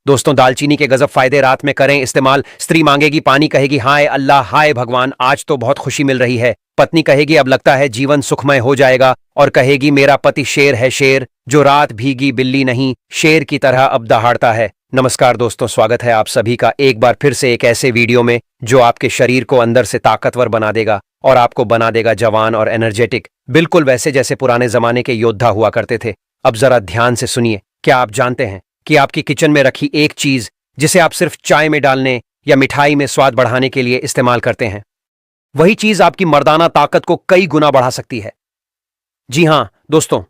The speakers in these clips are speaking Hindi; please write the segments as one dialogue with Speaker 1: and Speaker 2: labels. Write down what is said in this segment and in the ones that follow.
Speaker 1: दोस्तों, दालचीनी के गजब फायदे। रात में करें इस्तेमाल। स्त्री मांगेगी पानी, कहेगी हाय अल्लाह, हाय भगवान, आज तो बहुत खुशी मिल रही है। पत्नी कहेगी अब लगता है जीवन सुखमय हो जाएगा, और कहेगी मेरा पति शेर है, शेर जो रात भीगी बिल्ली नहीं, शेर की तरह अब दहाड़ता है। नमस्कार दोस्तों, स्वागत है आप सभी का एक बार फिर से एक ऐसे वीडियो में जो आपके शरीर को अंदर से ताकतवर बना देगा और आपको बना देगा जवान और एनर्जेटिक, बिल्कुल वैसे जैसे पुराने जमाने के योद्धा हुआ करते थे। अब जरा ध्यान से सुनिए। क्या आप जानते हैं कि आपकी किचन में रखी एक चीज जिसे आप सिर्फ चाय में डालने या मिठाई में स्वाद बढ़ाने के लिए इस्तेमाल करते हैं, वही चीज आपकी मर्दाना ताकत को कई गुना बढ़ा सकती है? जी हां दोस्तों,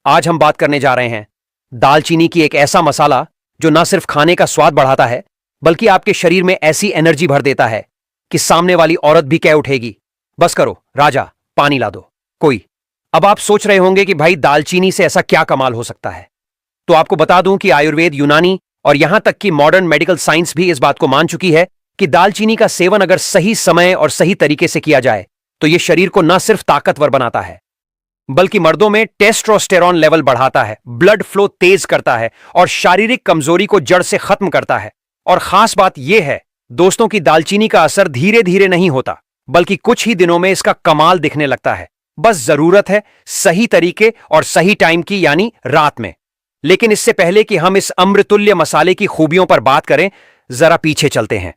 Speaker 1: आज हम बात करने जा रहे हैं दालचीनी की, एक ऐसा मसाला जो ना सिर्फ खाने का स्वाद बढ़ाता है बल्कि आपके शरीर में ऐसी एनर्जी भर देता है कि सामने वाली औरत भी कह उठेगी बस करो राजा, पानी ला दो कोई। अब आप सोच रहे होंगे कि भाई दालचीनी से ऐसा क्या कमाल हो सकता है। तो आपको बता दूं कि आयुर्वेद, यूनानी और यहां तक कि मॉडर्न मेडिकल साइंस भी इस बात को मान चुकी है कि दालचीनी का सेवन अगर सही समय और सही तरीके से किया जाए तो यह शरीर को न सिर्फ ताकतवर बनाता है बल्कि मर्दों में टेस्टोस्टेरोन लेवल बढ़ाता है, ब्लड फ्लो तेज करता है और शारीरिक कमजोरी को जड़ से खत्म करता है। और खास बात यह है दोस्तों कि दालचीनी का असर धीरे धीरे नहीं होता बल्कि कुछ ही दिनों में इसका कमाल दिखने लगता है। बस जरूरत है सही तरीके और सही टाइम की, यानी रात में। लेकिन इससे पहले कि हम इस अमृतुल्य मसाले की खूबियों पर बात करें, जरा पीछे चलते हैं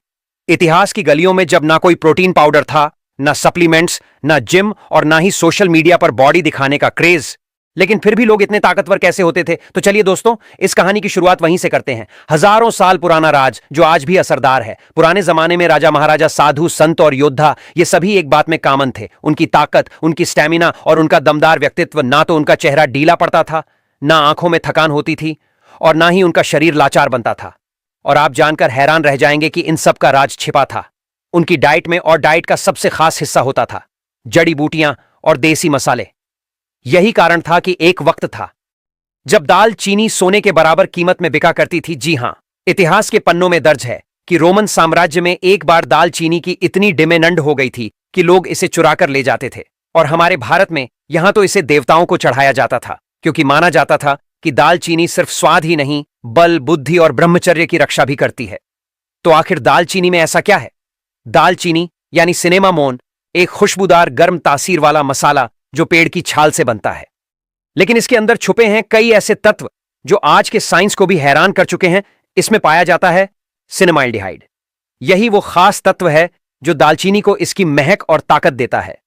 Speaker 1: इतिहास की गलियों में, जब ना कोई प्रोटीन पाउडर था, ना सप्लीमेंट्स, ना जिम और ना ही सोशल मीडिया पर बॉडी दिखाने का क्रेज। लेकिन फिर भी लोग इतने ताकतवर कैसे होते थे? तो चलिए दोस्तों, इस कहानी की शुरुआत वहीं से करते हैं। हजारों साल पुराना राज जो आज भी असरदार है। पुराने जमाने में राजा महाराजा, साधु संत और योद्धा, ये सभी एक बात में कॉमन थे। उनकी ताकत, उनकी स्टैमिना और उनका दमदार व्यक्तित्व। ना तो उनका चेहरा डीला पड़ता था, ना आंखों में थकान होती थी और ना ही उनका शरीर लाचार बनता था। और आप जानकर हैरान रह जाएंगे कि इन सब का राज छिपा था उनकी डाइट में। और डाइट का सबसे खास हिस्सा होता था जड़ी बूटियां और देसी मसाले। यही कारण था कि एक वक्त था जब दाल चीनी सोने के बराबर कीमत में बिका करती थी। जी हां, इतिहास के पन्नों में दर्ज है कि रोमन साम्राज्य में एक बार दाल चीनी की इतनी डिमांड हो गई थी कि लोग इसे चुरा कर ले जाते थे। और हमारे भारत में यहां तो इसे देवताओं को चढ़ाया जाता था, क्योंकि माना जाता था कि दालचीनी सिर्फ स्वाद ही नहीं, बल, बुद्धि और ब्रह्मचर्य की रक्षा भी करती है। तो आखिर दालचीनी में ऐसा क्या है? दालचीनी यानी सिनेमामोन एक खुशबूदार गर्म तासीर वाला मसाला जो पेड़ की छाल से बनता है। लेकिन इसके अंदर छुपे हैं कई ऐसे तत्व जो आज के साइंस को भी हैरान कर चुके हैं। इसमें पाया जाता है सिनेमाल्डिहाइड। यही वो खास तत्व है जो दालचीनी को इसकी महक और ताकत देता है।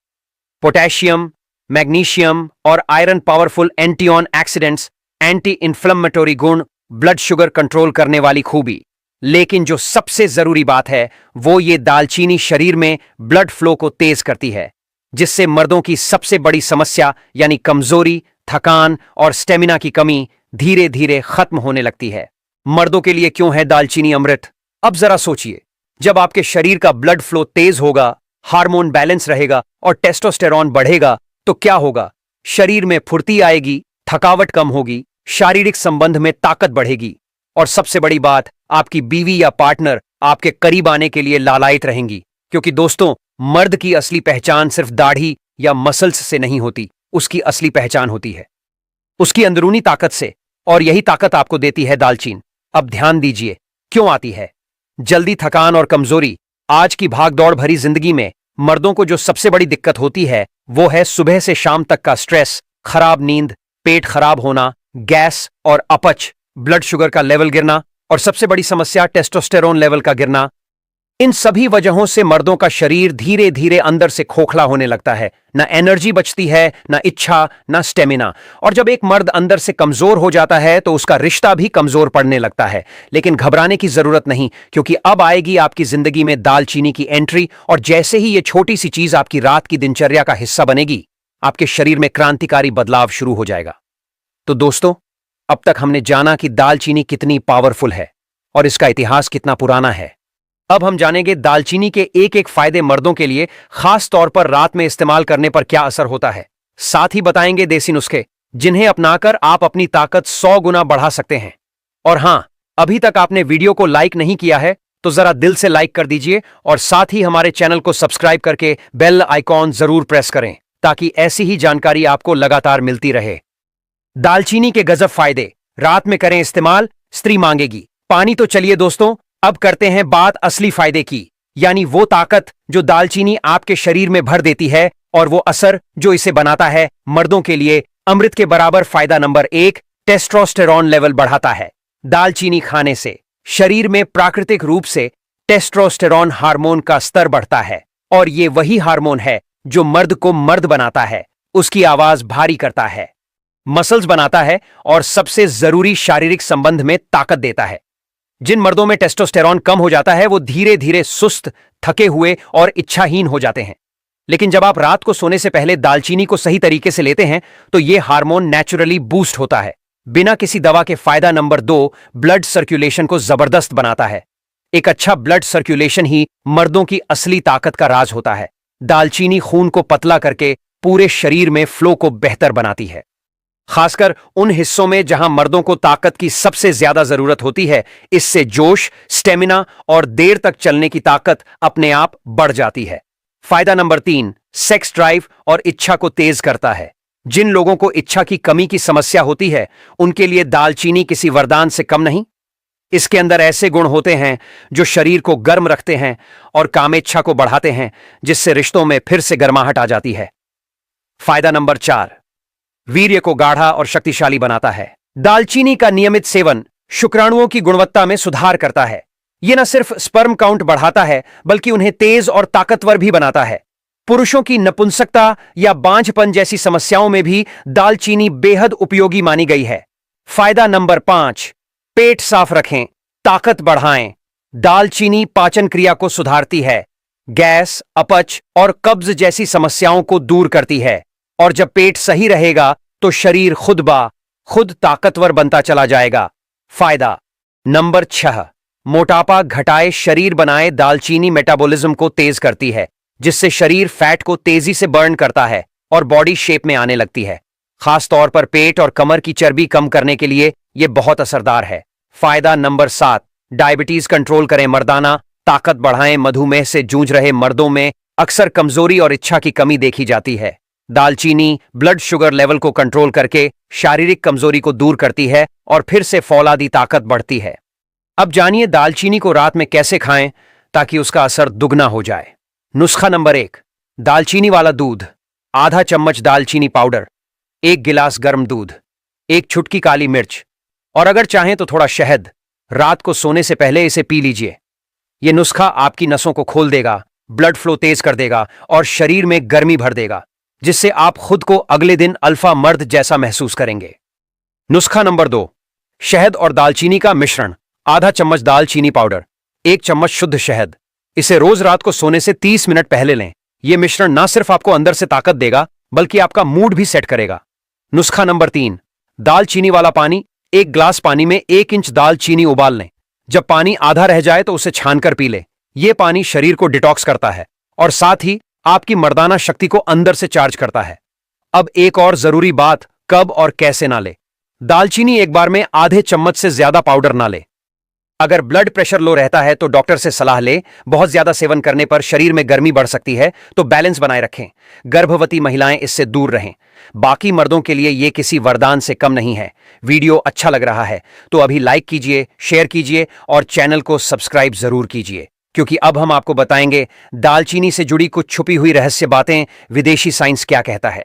Speaker 1: पोटेशियम, मैग्नीशियम और iron powerful antioxidants, anti inflammatory गुण, ब्लड शुगर कंट्रोल करने वाली खूबी। लेकिन जो सबसे जरूरी बात है वो ये दालचीनी शरीर में ब्लड फ्लो को तेज करती है, जिससे मर्दों की सबसे बड़ी समस्या यानी कमजोरी, थकान और स्टेमिना की कमी धीरे धीरे खत्म होने लगती है। मर्दों के लिए क्यों है दालचीनी अमृत? अब जरा सोचिए, जब आपके शरीर का ब्लड फ्लो तेज होगा, हार्मोन बैलेंस रहेगा और टेस्टोस्टेरोन बढ़ेगा तो क्या होगा? शरीर में फुर्ती आएगी, थकावट कम होगी, शारीरिक संबंध में ताकत बढ़ेगी और सबसे बड़ी बात, आपकी बीवी या पार्टनर आपके करीब आने के लिए लालायित रहेंगी। क्योंकि दोस्तों, मर्द की असली पहचान सिर्फ दाढ़ी या मसल्स से नहीं होती, उसकी असली पहचान होती है उसकी अंदरूनी ताकत से। और यही ताकत आपको देती है दालचीनी। अब ध्यान दीजिए क्यों आती है जल्दी थकान और कमजोरी। आज की भागदौड़ भरी जिंदगी में मर्दों को जो सबसे बड़ी दिक्कत होती है वो है सुबह से शाम तक का स्ट्रेस, खराब नींद, पेट खराब होना, गैस और अपच, ब्लड शुगर का लेवल गिरना और सबसे बड़ी समस्या टेस्टोस्टेरोन लेवल का गिरना। इन सभी वजहों से मर्दों का शरीर धीरे धीरे अंदर से खोखला होने लगता है। ना एनर्जी बचती है, ना इच्छा, ना स्टेमिना। और जब एक मर्द अंदर से कमजोर हो जाता है तो उसका रिश्ता भी कमजोर पड़ने लगता है। लेकिन घबराने की जरूरत नहीं, क्योंकि अब आएगी आपकी जिंदगी में दालचीनी की एंट्री। और जैसे ही ये छोटी सी चीज आपकी रात की दिनचर्या का हिस्सा बनेगी, आपके शरीर में क्रांतिकारी बदलाव शुरू हो जाएगा। तो दोस्तों, अब तक हमने जाना कि दालचीनी कितनी पावरफुल है और इसका इतिहास कितना पुराना है। अब हम जानेंगे दालचीनी के एक एक फायदे मर्दों के लिए, खास तौर पर रात में इस्तेमाल करने पर क्या असर होता है। साथ ही बताएंगे देसी नुस्खे जिन्हें अपनाकर आप अपनी ताकत 100 गुना बढ़ा सकते हैं। और हां, अभी तक आपने वीडियो को लाइक नहीं किया है तो जरा दिल से लाइक कर दीजिए और साथ ही हमारे चैनल को सब्सक्राइब करके बेल आइकॉन जरूर प्रेस करें ताकि ऐसी ही जानकारी आपको लगातार मिलती रहे। दालचीनी के गजब फायदे। रात में करें इस्तेमाल, स्त्री मांगेगी पानी तो चलिए दोस्तों, अब करते हैं बात असली फायदे की, यानी वो ताकत जो दालचीनी आपके शरीर में भर देती है और वो असर जो इसे बनाता है मर्दों के लिए अमृत के बराबर। फायदा नंबर 1, टेस्टोस्टेरॉन लेवल बढ़ाता है। दालचीनी खाने से शरीर में प्राकृतिक रूप से टेस्टोस्टेरॉन हार्मोन का स्तर बढ़ता है और ये वही हार्मोन है जो मर्द को मर्द बनाता है, उसकी आवाज भारी करता है, मसल्स बनाता है और सबसे जरूरी शारीरिक संबंध में ताकत देता है। जिन मर्दों में टेस्टोस्टेरॉन कम हो जाता है वो धीरे धीरे सुस्त, थके हुए और इच्छाहीन हो जाते हैं। लेकिन जब आप रात को सोने से पहले दालचीनी को सही तरीके से लेते हैं तो यह हार्मोन नेचुरली बूस्ट होता है बिना किसी दवा के। फायदा नंबर 2, ब्लड सर्कुलेशन को जबरदस्त बनाता है। एक अच्छा ब्लड सर्कुलेशन ही मर्दों की असली ताकत का राज होता है। दालचीनी खून को पतला करके पूरे शरीर में फ्लो को बेहतर बनाती है, खासकर उन हिस्सों में जहां मर्दों को ताकत की सबसे ज्यादा जरूरत होती है। इससे जोश, स्टेमिना और देर तक चलने की ताकत अपने आप बढ़ जाती है। फायदा नंबर 3, सेक्स ड्राइव और इच्छा को तेज करता है। जिन लोगों को इच्छा की कमी की समस्या होती है उनके लिए दालचीनी किसी वरदान से कम नहीं। इसके अंदर ऐसे गुण होते हैं जो शरीर को गर्म रखते हैं और कामेच्छा को बढ़ाते हैं, जिससे रिश्तों में फिर से गर्माहट आ जाती है। फायदा नंबर 4, वीर्य को गाढ़ा और शक्तिशाली बनाता है। दालचीनी का नियमित सेवन शुक्राणुओं की गुणवत्ता में सुधार करता है। यह न सिर्फ स्पर्म काउंट बढ़ाता है बल्कि उन्हें तेज और ताकतवर भी बनाता है। पुरुषों की नपुंसकता या बांझपन जैसी समस्याओं में भी दालचीनी बेहद उपयोगी मानी गई है। फायदा नंबर 5, पेट साफ रखें, ताकत बढ़ाएं। दालचीनी पाचन क्रिया को सुधारती है, गैस, अपच और कब्ज जैसी समस्याओं को दूर करती है। और जब पेट सही रहेगा तो शरीर खुद ब खुद ताकतवर बनता चला जाएगा। फायदा नंबर 6, मोटापा घटाए, शरीर बनाए। दालचीनी मेटाबॉलिज्म को तेज करती है, जिससे शरीर फैट को तेजी से बर्न करता है और बॉडी शेप में आने लगती है। खास तौर पर पेट और कमर की चर्बी कम करने के लिए यह बहुत असरदार है। फायदा नंबर 7, डायबिटीज कंट्रोल करें, मर्दाना ताकत बढ़ाएं। मधुमेह से जूझ रहे मर्दों में अक्सर कमजोरी और इच्छा की कमी देखी जाती है। दालचीनी ब्लड शुगर लेवल को कंट्रोल करके शारीरिक कमजोरी को दूर करती है और फिर से फौलादी ताकत बढ़ती है। अब जानिए दालचीनी को रात में कैसे खाएं ताकि उसका असर दुगना हो जाए। नुस्खा नंबर 1, दालचीनी वाला दूध। आधा चम्मच दालचीनी पाउडर, 1 गिलास गर्म दूध, 1 चुटकी काली मिर्च और अगर चाहें तो थोड़ा शहद। रात को सोने से पहले इसे पी लीजिए। यह नुस्खा आपकी नसों को खोल देगा, ब्लड फ्लो तेज कर देगा और शरीर में गर्मी भर देगा, जिससे आप खुद को अगले दिन अल्फा मर्द जैसा महसूस करेंगे। नुस्खा नंबर 2, शहद और दालचीनी का मिश्रण। आधा चम्मच दालचीनी पाउडर, 1 चम्मच शुद्ध शहद। इसे रोज रात को सोने से 30 मिनट पहले लें। यह मिश्रण ना सिर्फ आपको अंदर से ताकत देगा बल्कि आपका मूड भी सेट करेगा। नुस्खा नंबर 3, दालचीनी वाला पानी। 1 ग्लास पानी में 1 इंच दालचीनी उबाल लें। जब पानी आधा रह जाए तो उसे छानकर पी लें। यह पानी शरीर को डिटॉक्स करता है और साथ ही आपकी मर्दाना शक्ति को अंदर से चार्ज करता है। अब एक और जरूरी बात, कब और कैसे ना ले। दालचीनी एक बार में आधे चम्मच से ज्यादा पाउडर ना ले। अगर ब्लड प्रेशर लो रहता है तो डॉक्टर से सलाह ले। बहुत ज्यादा सेवन करने पर शरीर में गर्मी बढ़ सकती है, तो बैलेंस बनाए रखें। गर्भवती महिलाएं इससे दूर रहें। बाकी मर्दों के लिए यह किसी वरदान से कम नहीं है। वीडियो अच्छा लग रहा है तो अभी लाइक कीजिए, शेयर कीजिए और चैनल को सब्सक्राइब जरूर कीजिए, क्योंकि अब हम आपको बताएंगे दालचीनी से जुड़ी कुछ छुपी हुई रहस्य बातें, विदेशी साइंस क्या कहता है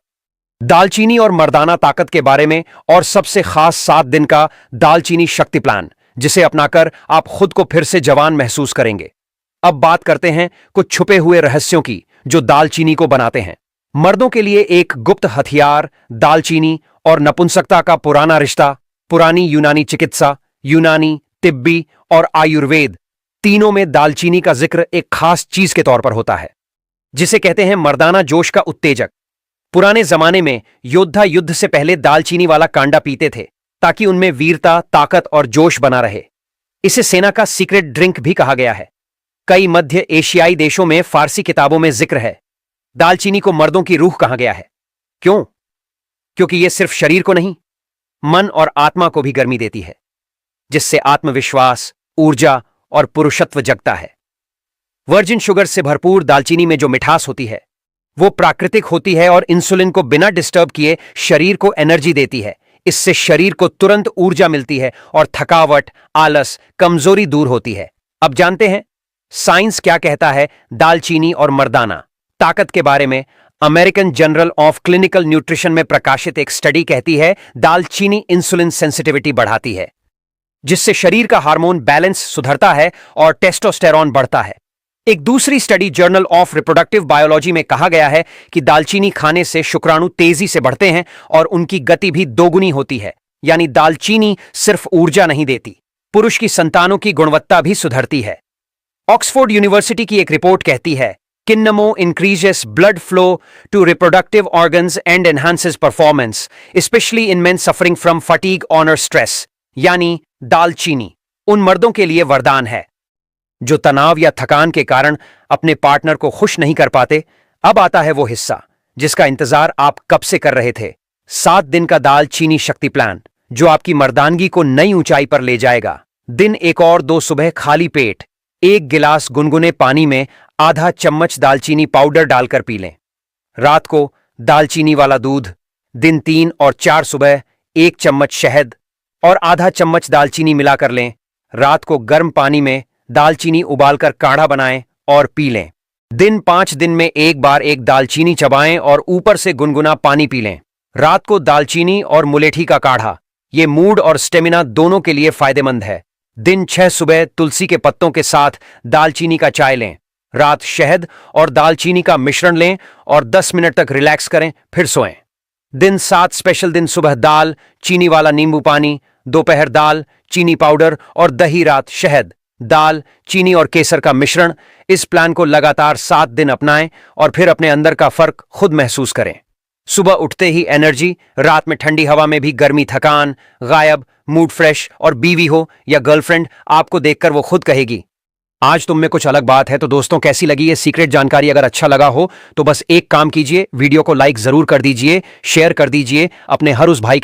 Speaker 1: दालचीनी और मर्दाना ताकत के बारे में, और सबसे खास 7 दिन का दालचीनी शक्ति प्लान, जिसे अपनाकर आप खुद को फिर से जवान महसूस करेंगे। अब बात करते हैं कुछ छुपे हुए रहस्यों की जो दालचीनी को बनाते हैं। मर्दों के लिए एक गुप्त हथियार, दालचीनी और नपुंसकता का पुराना रिश्ता। पुरानी यूनानी चिकित्सा, यूनानी, तिब्बी और आयुर्वेद, तीनों में दालचीनी का जिक्र एक खास चीज के तौर पर होता है, जिसे कहते हैं मर्दाना जोश का उत्तेजक। पुराने जमाने में योद्धा युद्ध से पहले दालचीनी वाला कांडा पीते थे ताकि उनमें वीरता, ताकत और जोश बना रहे। इसे सेना का सीक्रेट ड्रिंक भी कहा गया है। कई मध्य एशियाई देशों में फारसी किताबों में जिक्र है। दालचीनी को मर्दों की रूह कहा गया है। क्यों? क्योंकि यह सिर्फ शरीर को नहीं, मन और आत्मा को भी गर्मी देती है, जिससे आत्मविश्वास, ऊर्जा और पुरुषत्व जगता है। वर्जिन शुगर से भरपूर दालचीनी में जो मिठास होती है वो प्राकृतिक होती है और इंसुलिन को बिना डिस्टर्ब किए शरीर को एनर्जी देती है। इससे शरीर को तुरंत ऊर्जा मिलती है और थकावट, आलस, कमजोरी दूर होती है। अब जानते हैं साइंस क्या कहता है दालचीनी और मर्दाना ताकत के बारे में। American journal of clinical nutrition में प्रकाशित एक स्टडी कहती है दालचीनी इंसुलिन सेंसिटिविटी बढ़ाती है, जिससे शरीर का हार्मोन बैलेंस सुधरता है और टेस्टोस्टेरॉन बढ़ता है। एक दूसरी study journal of reproductive biology में कहा गया है कि दालचीनी खाने से शुक्राणु तेजी से बढ़ते हैं और उनकी गति भी दोगुनी होती है। यानी दालचीनी सिर्फ ऊर्जा नहीं देती, पुरुष की संतानों की गुणवत्ता भी सुधरती है। ऑक्सफोर्ड यूनिवर्सिटी की एक रिपोर्ट कहती है cinnamon increases blood flow to reproductive organs and enhances performance, especially in men suffering from fatigue or stress. यानी दालचीनी उन मर्दों के लिए वरदान है जो तनाव या थकान के कारण अपने पार्टनर को खुश नहीं कर पाते। अब आता है वो हिस्सा जिसका इंतजार आप कब से कर रहे थे। 7 दिन का दालचीनी शक्ति प्लान जो आपकी मर्दानगी को नई ऊंचाई पर ले जाएगा। दिन 1 और 2 सुबह खाली पेट 1 गिलास गुनगुने पानी में आधा चम्मच दालचीनी पाउडर डालकर पी लें। रात को दालचीनी वाला दूध। दिन 3 और 4 सुबह 1 चम्मच शहद और आधा चम्मच दालचीनी मिलाकर लें। रात को गर्म पानी में दालचीनी उबालकर काढ़ा बनाएं और पी लें। दिन 5 दिन में 1 बार 1 दालचीनी चबाएं और ऊपर से गुनगुना पानी पी लें। रात को दालचीनी और मुलेठी का काढ़ा, ये मूड और स्टेमिना दोनों के लिए फायदेमंद है। दिन 6 सुबह तुलसी के पत्तों के साथ दालचीनी का चाय लें। रात शहद और दालचीनी का मिश्रण लें और 10 मिनट तक रिलैक्स करें, फिर सोएं। दिन 7 स्पेशल दिन सुबह दाल चीनी वाला नींबू पानी, दोपहर दाल चीनी पाउडर और दही, रात शहद दाल चीनी और केसर का मिश्रण। इस प्लान को लगातार 7 दिन अपनाएं और फिर अपने अंदर का फर्क खुद महसूस करें। सुबह उठते ही एनर्जी, रात में ठंडी हवा में भी गर्मी, थकान गायब, मूड फ्रेश। और बीवी हो या गर्लफ्रेंड, आपको देखकर वो खुद कहेगी आज तुम में कुछ अलग बात है। तो दोस्तों, कैसी लगी ये सीक्रेट जानकारी? अगर अच्छा लगा हो तो बस एक काम कीजिए, वीडियो को लाइक जरूर कर दीजिए, शेयर कर दीजिए अपने हर उस भाई